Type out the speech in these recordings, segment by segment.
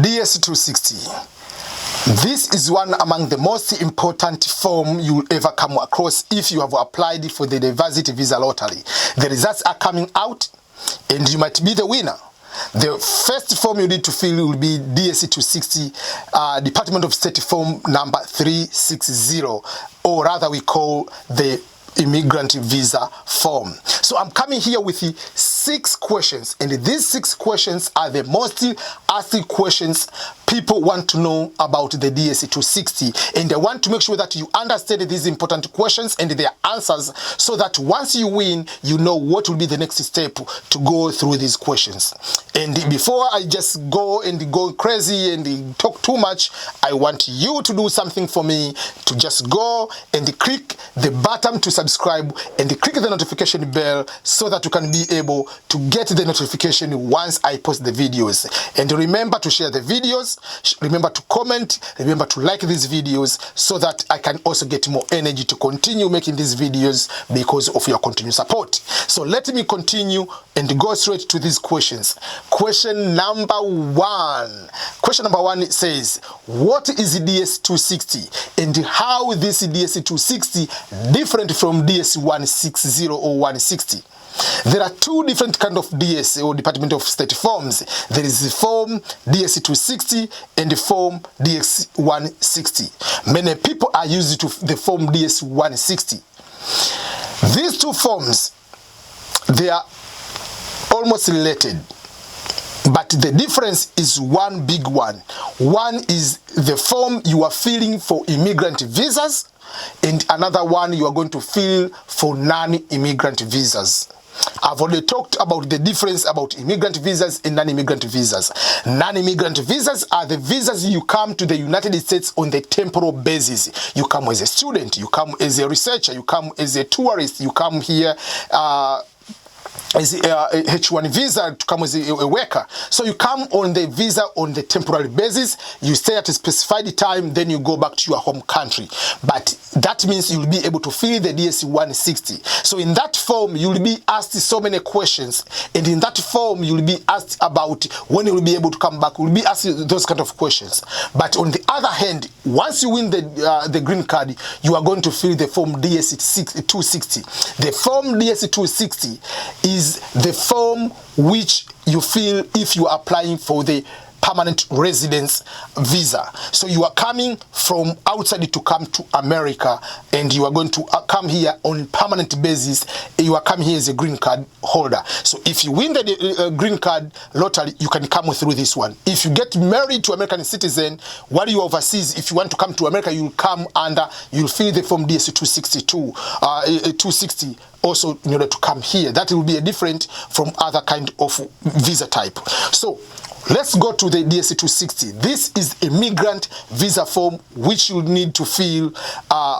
DS260. This is one among the most important form you will ever come across if you have applied for the diversity visa lottery. The results are coming out and you might be the winner. The first form you need to fill will be DS260, Department of State form number 360, or rather we call the immigrant visa form. So I'm coming here with 6 questions, and these 6 questions are the most asked questions people want to know about the DS260, and I want to make sure that you understand these important questions and their answers, so that once you win, you know what will be the next step to go through these questions. And before I just go crazy and talk too much, I want you to do something for me, to just go and click the button to subscribe and click the notification bell, so that you can be able to get the notification once I post the videos. And remember to share the videos, remember to comment, remember to like these videos, so that I can also get more energy to continue making these videos because of your continued support. So let me continue and go straight to these questions. Question number 1. Question number 1 says, what is DS260 and how this DS260 different from DS160 or 160? There are 2 different kind of DS or Department of State forms. There is the form DS260 and the form DS160. Many people are used to the form DS160. These 2 forms, they are almost related, but the difference is one big one. One is the form you are filling for immigrant visas, and another one you are going to fill for non-immigrant visas. I've already talked about the difference about immigrant visas and non-immigrant visas. Non-immigrant visas are the visas you come to the United States on the temporal basis. You come as a student, you come as a researcher, you come as a tourist, you come here as a H1 visa to come as a worker. So you come on the visa on the temporary basis, you stay at a specified time, then you go back to your home country. But that means you'll be able to fill the DS160. So in that form, you'll be asked so many questions, and in that form, you'll be asked about when you'll be able to come back. You'll be asked those kind of questions. But on the other hand, once you win the green card, you are going to fill the form DS260. The form DS260 is the form which you fill if you are applying for the permanent residence visa. So you are coming from outside to come to America, and you are going to come here on permanent basis. You are coming here as a green card holder. So if you win the green card lottery, you can come through this one. If you get married to American citizen while you are overseas, if you want to come to America, you'll come under, you'll fill the form DS262, 260 also in order to come here. That will be a different from other kind of visa type. So let's go to the DS260. This is immigrant visa form which you need to fill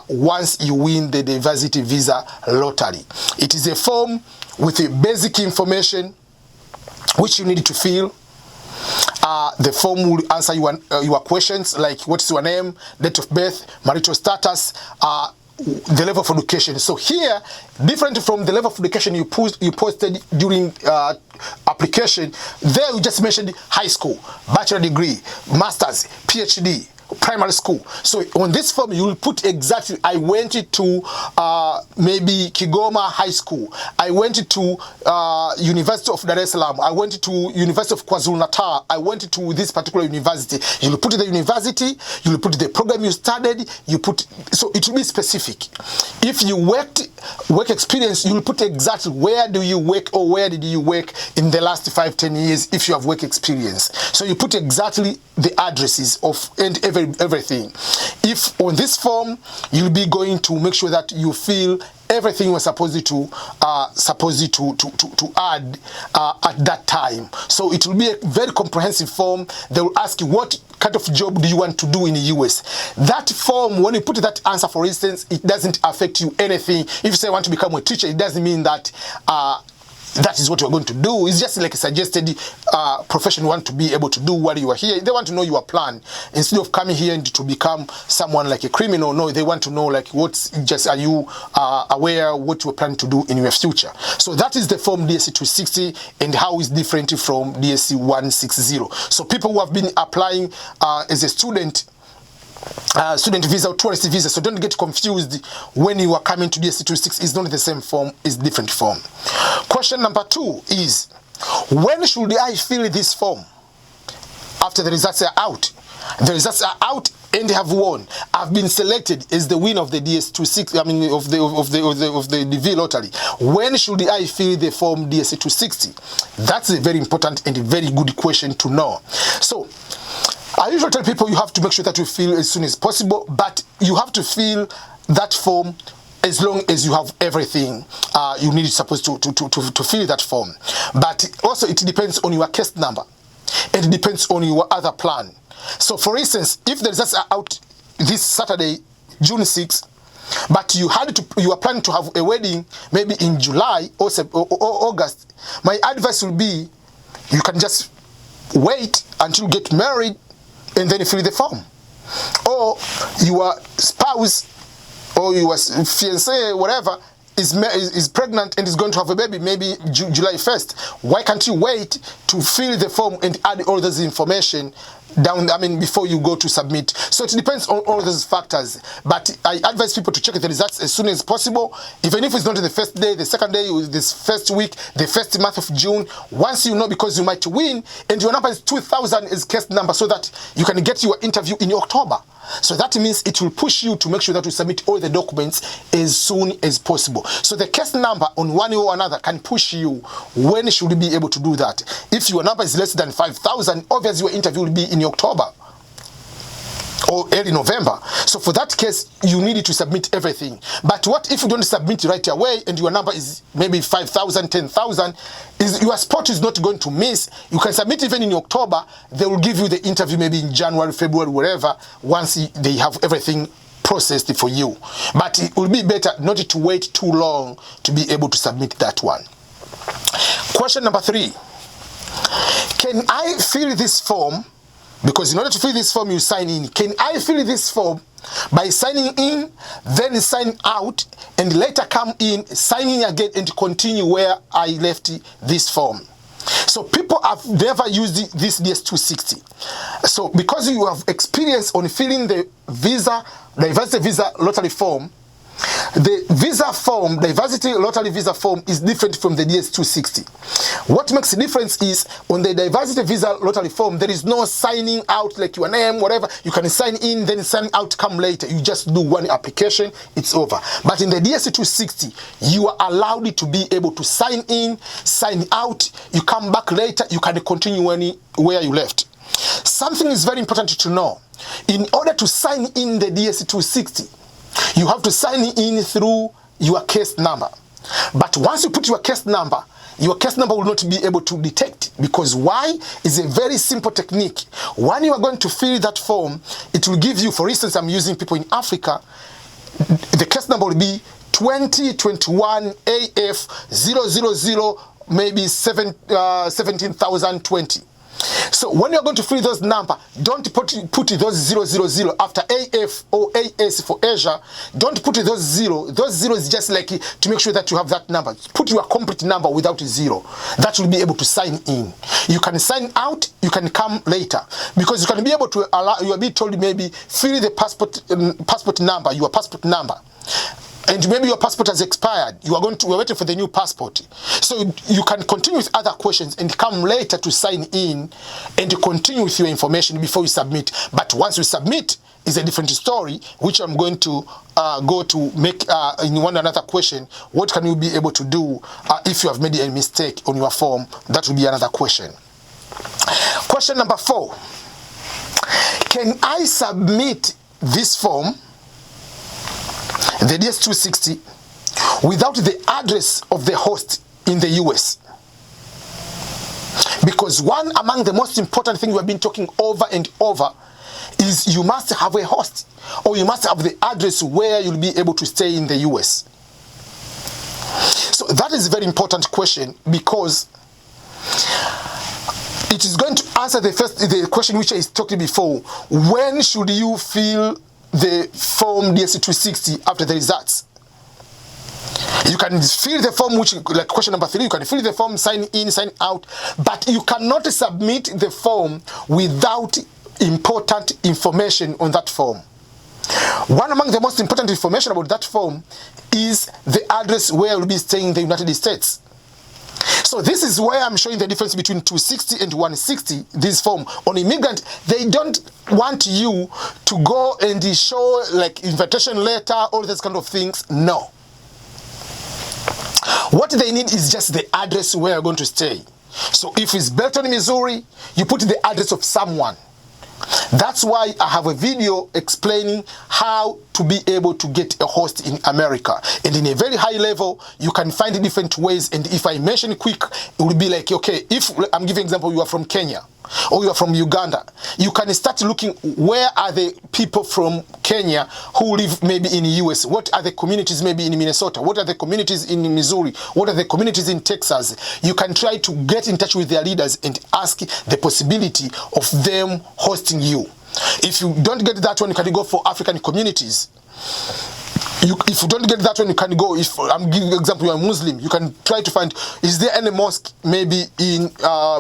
once you win the diversity visa lottery. It is a form with a basic information which you need to fill. The form will answer your questions like what is your name, date of birth, marital status, the level of education. So here, different from the level of education you posted during application, there you just mentioned high school, bachelor degree, master's, PhD, primary school. So on this form you will put exactly, I went to maybe Kigoma High School, I went to University of Dar es Salaam, I went to University of KwaZulu-Natal, I went to this particular university. You will put the university, you will put the program you studied, you put, so it will be specific. If you work experience, you will put exactly where do you work or where did you work in the last 5-10 years if you have work experience. So you put exactly the addresses of and everything. If on this form you'll be going to make sure that you fill everything you were supposed to add at that time. So it will be a very comprehensive form. They will ask you what kind of job do you want to do in the US. That form, when you put that answer, for instance, it doesn't affect you anything. If you say I want to become a teacher, it doesn't mean that that is what you're going to do. It's just like a suggested profession you want to be able to do while you are here. They want to know your plan. Instead of coming here and to become someone like a criminal, no, they want to know like are you aware what you're planning to do in your future. So that is the form DSC 260 and how it's different from DSC 160. So people who have been applying as a student visa or tourist visa, so don't get confused when you are coming to DSC 260. It's not the same form, it's different form. Question number 2 is, when should I fill this form? After the results are out. The results are out and have won. I've been selected as the winner of the DS 260, I mean of the DV lottery. When should I fill the form DSC 260? That's a very important and a very good question to know. So I usually tell people you have to make sure that you fill as soon as possible, but you have to fill that form as long as you have everything you need supposed to fill that form. But also it depends on your case number. It depends on your other plan. So for instance, if the results are out this Saturday, June 6, but you are planning to have a wedding maybe in July or August, my advice will be you can just wait until you get married and then fill the form. Or your spouse or your fiancé, whatever, is pregnant and is going to have a baby maybe July 1st. Why can't you wait to fill the form and add all this information down, before you go to submit? So it depends on all those factors. But I advise people to check the results as soon as possible, even if it's not the first day, the second day, this first week, the first month of June. Once you know, because you might win, and your number is 2000 is case number, so that you can get your interview in October. So that means it will push you to make sure that you submit all the documents as soon as possible. So the case number on one way or another can push you. When should you be able to do that? If your number is less than 5,000, obviously your interview will be in October or early November. So for that case, you need to submit everything. But what if you don't submit right away and your number is maybe 5,000, 10,000, your spot is not going to miss. You can submit even in October. They will give you the interview maybe in January, February, whatever, once they have everything processed for you. But it will be better not to wait too long to be able to submit that one. Question number 3. Can I fill this form? Because in order to fill this form, you sign in. Can I fill this form by signing in, then sign out, and later come in, sign in again, and continue where I left this form? So people have never used this DS 260. So because you have experience on filling the diversity visa lottery form, the visa form, diversity lottery visa form, is different from the DS 260. What makes the difference is on the diversity visa lottery form, there is no signing out like your name, whatever. You can sign in, then sign out come later. You just do one application, it's over. But in the DS 260, you are allowed to be able to sign in, sign out. You come back later, you can continue where you left. Something is very important to know. In order to sign in the DS 260, you have to sign in through your case number. But once you put your case number will not be able to detect. Because why? It's a very simple technique. When you are going to fill that form, it will give you, for instance, I'm using people in Africa, the case number will be 2021 AF 000 maybe 17,020. So when you're going to fill those numbers, don't put those 000 after AF or AS for Asia. Don't put those 0. Those zeros just like to make sure that you have that number. Put your complete number without a 0. That will be able to sign in. You can sign out, you can come later. Because you can be able to allow, you will be told maybe fill the passport number, your passport number. And maybe your passport has expired. We're waiting for the new passport. So you can continue with other questions and come later to sign in and to continue with your information before you submit. But once you submit, is a different story, which I'm going to go to make in one another question. What can you be able to do if you have made a mistake on your form? That will be another question. Question number 4. Can I submit this form, the DS 260, without the address of the host in the US? Because one among the most important things we have been talking over and over is you must have a host, or you must have the address where you'll be able to stay in the US. So that is a very important question, because it is going to answer the question which I talked before. When should you fill the form DS260 after the results? You can fill the form, which, like question number 3, you can fill the form, sign in, sign out, but you cannot submit the form without important information on that form. One among the most important information about that form is the address where you will be staying in the United States. So this is where I'm showing the difference between 260 and 160, this form. On immigrant, they don't want you to go and show like invitation letter, all those kind of things. No. What they need is just the address where you're going to stay. So if it's Belton, Missouri, you put the address of someone. That's why I have a video explaining how to be able to get a host in America. And in a very high level, you can find different ways. And if I mention quick, it will be like, okay, if I'm giving example, you are from Kenya or you are from Uganda, you can start looking where are the people from Kenya who live maybe in the US. What are the communities maybe in Minnesota? What are the communities in Missouri? What are the communities in Texas? You can try to get in touch with their leaders and ask the possibility of them hosting you. If you don't get that one, you can go for African communities. If you don't get that one, you can go, if I'm giving an example, you're a Muslim, you can try to find, is there any mosque maybe in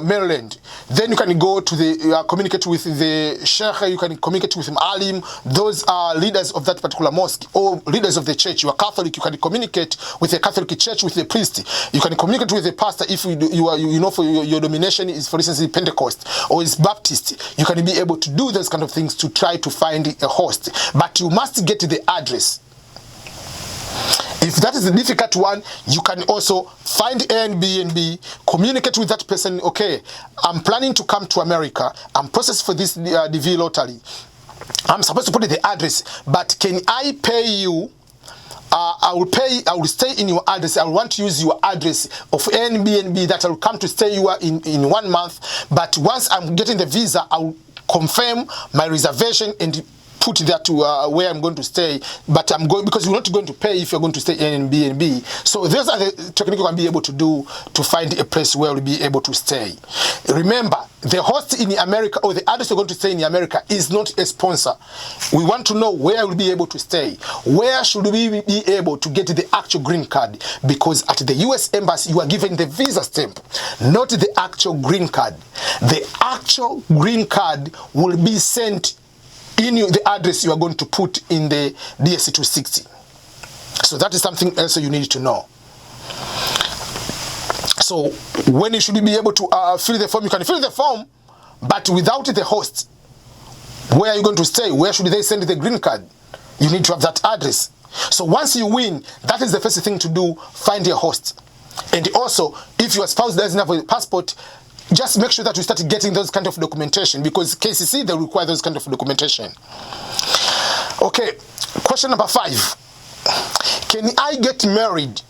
Maryland? Then you can go to the, communicate with the sheikh, you can communicate with alim, those are leaders of that particular mosque, or leaders of the church. You are Catholic, you can communicate with the Catholic church, with the priest. You can communicate with the pastor if you know for your domination is, for instance, Pentecost or is Baptist. You can be able to do those kind of things to try to find a host. But you must get the address. If that is the difficult one, you can also find Airbnb, communicate with that person. Okay, I'm planning to come to America. I'm processed for this DV lottery. I'm supposed to put the address, but can I pay you? I will stay in your address. I want to use your address of Airbnb that I will come to stay you in 1 month. But once I'm getting the visa, I will confirm my reservation and put that to where I'm going to stay, but I'm going, because you're not going to pay if you're going to stay in Airbnb. So those are the techniques you can be able to do to find a place where you'll be able to stay. Remember, the host in America or the address you're going to stay in America is not a sponsor. We want to know where we'll be able to stay. Where should we be able to get the actual green card? Because at the US Embassy, you are given the visa stamp, not the actual green card. The actual green card will be sent in the address you are going to put in the DS260. So that is something else you need to know. So when you should be able to fill the form, you can fill the form, but without the host. Where are you going to stay? Where should they send the green card? You need to have that address. So once you win, that is the first thing to do, find a host. And also, if your spouse doesn't have a passport, just make sure that you start getting those kind of documentation, because KCC, they require those kind of documentation. Okay, question number 5. Can I get married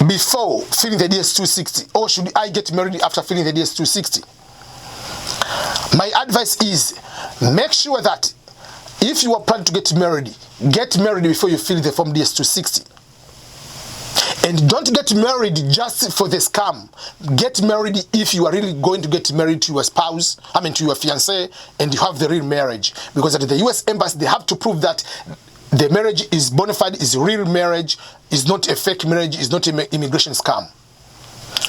before filling the DS260, or should I get married after filling the DS260? My advice is, make sure that if you are planning to get married before you fill the form DS260. And don't get married just for the scam. Get married if you are really going to get married to your spouse, to your fiancé, and you have the real marriage. Because at the US Embassy, they have to prove that the marriage is bona fide, is real marriage, is not a fake marriage, is not an immigration scam.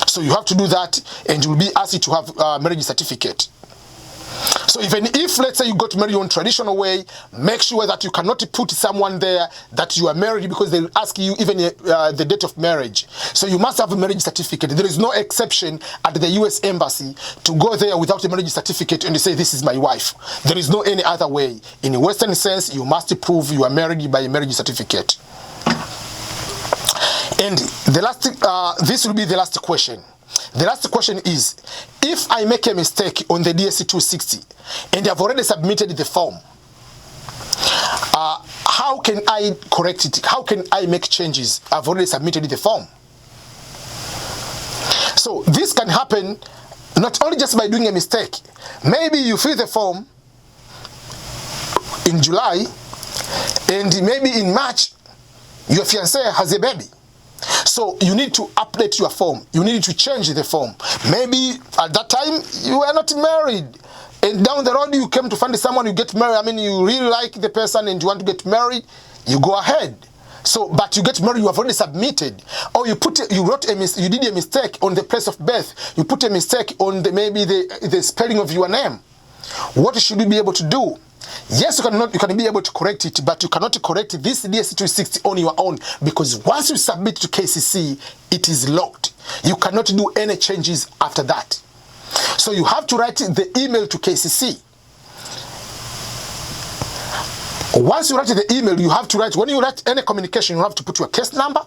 So you have to do that, and you will be asked to have a marriage certificate. So even if, let's say, you got married on traditional way, make sure that you cannot put someone there that you are married, because they'll ask you even the date of marriage. So you must have a marriage certificate. There is no exception at the US Embassy to go there without a marriage certificate and say, this is my wife. There is no any other way. In a Western sense, you must prove you are married by a marriage certificate. And the last, this will be the last question. The last question is, if I make a mistake on the DS260 and I've already submitted the form, how can I correct it? How can I make changes? I've already submitted the form. So this can happen not only just by doing a mistake. Maybe you fill the form in July, and maybe in March, your fiancé has a baby. So you need to update your form. You need to change the form. Maybe at that time you were not married, and down the road you came to find someone, you get married. I mean, you really like the person and you want to get married, you go ahead. So, but you get married, you have already submitted, or you did a mistake on the place of birth. You put a mistake on maybe the spelling of your name. What should you be able to do? Yes, you can be able to correct it, but you cannot correct this DS260 on your own, because once you submit to KCC, it is locked. You cannot do any changes after that. So you have to write the email to KCC. Once you write the email, you have to write, when you write any communication, you have to put your case number,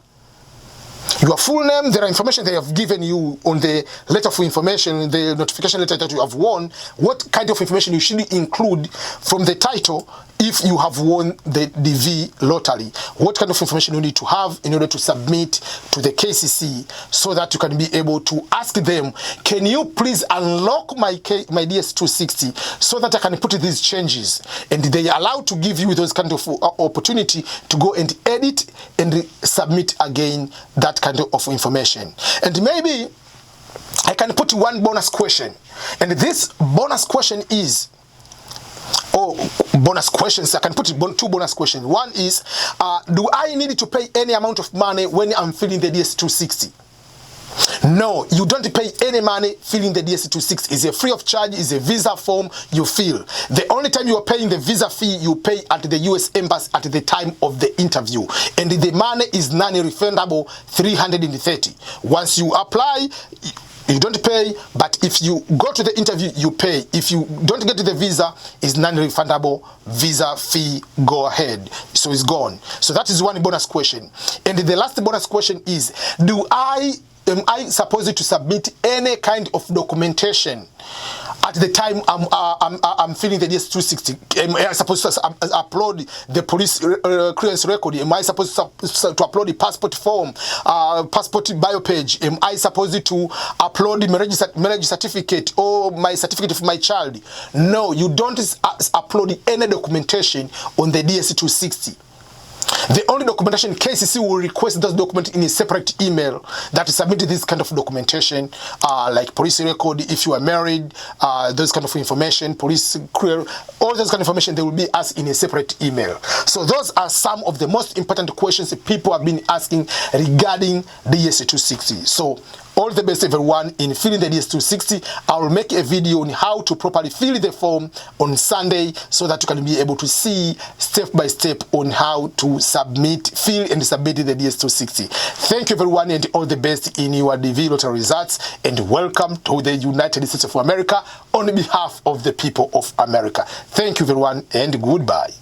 your full name, the information they have given you on the letter of information, the notification letter that you have won, what kind of information you should include from the title if you have won the DV lottery, what kind of information you need to have in order to submit to the KCC, so that you can be able to ask them, can you please unlock my DS260 so that I can put these changes? And they are allowed to give you those kind of opportunity to go and edit and submit again that kind of information. And maybe I can put one bonus question, and this bonus question is, bonus questions, I can put two bonus questions. One is, do I need to pay any amount of money when I'm filling the DS260? No, you don't pay any money filling the DS260. It's a free of charge, it's a visa form you fill. The only time you are paying the visa fee, you pay at the US Embassy at the time of the interview. And the money is non-refundable, $330. Once you apply, you don't pay, but if you go to the interview, you pay. If you don't get to the visa, it's non-refundable visa fee, go ahead. So it's gone. So that is one bonus question. And the last bonus question is, am I supposed to submit any kind of documentation at the time I'm filling the DS260? Am I supposed to upload the police clearance record? Am I supposed to upload the passport form, passport bio page? Am I supposed to upload the marriage certificate or my certificate of my child? No, you don't upload any documentation on the DS260. The only documentation, KCC will request those documents in a separate email that is submitted this kind of documentation, like police record, if you are married, those kind of information, police career, all those kind of information, they will be asked in a separate email. So those are some of the most important questions people have been asking regarding the DS260. So all the best everyone in filling the DS260. I will make a video on how to properly fill the form on Sunday, so that you can be able to see step by step on how to fill and submit the DS260. Thank you everyone, and all the best in your DV lottery results, and welcome to the United States of America on behalf of the people of America. Thank you everyone, and goodbye.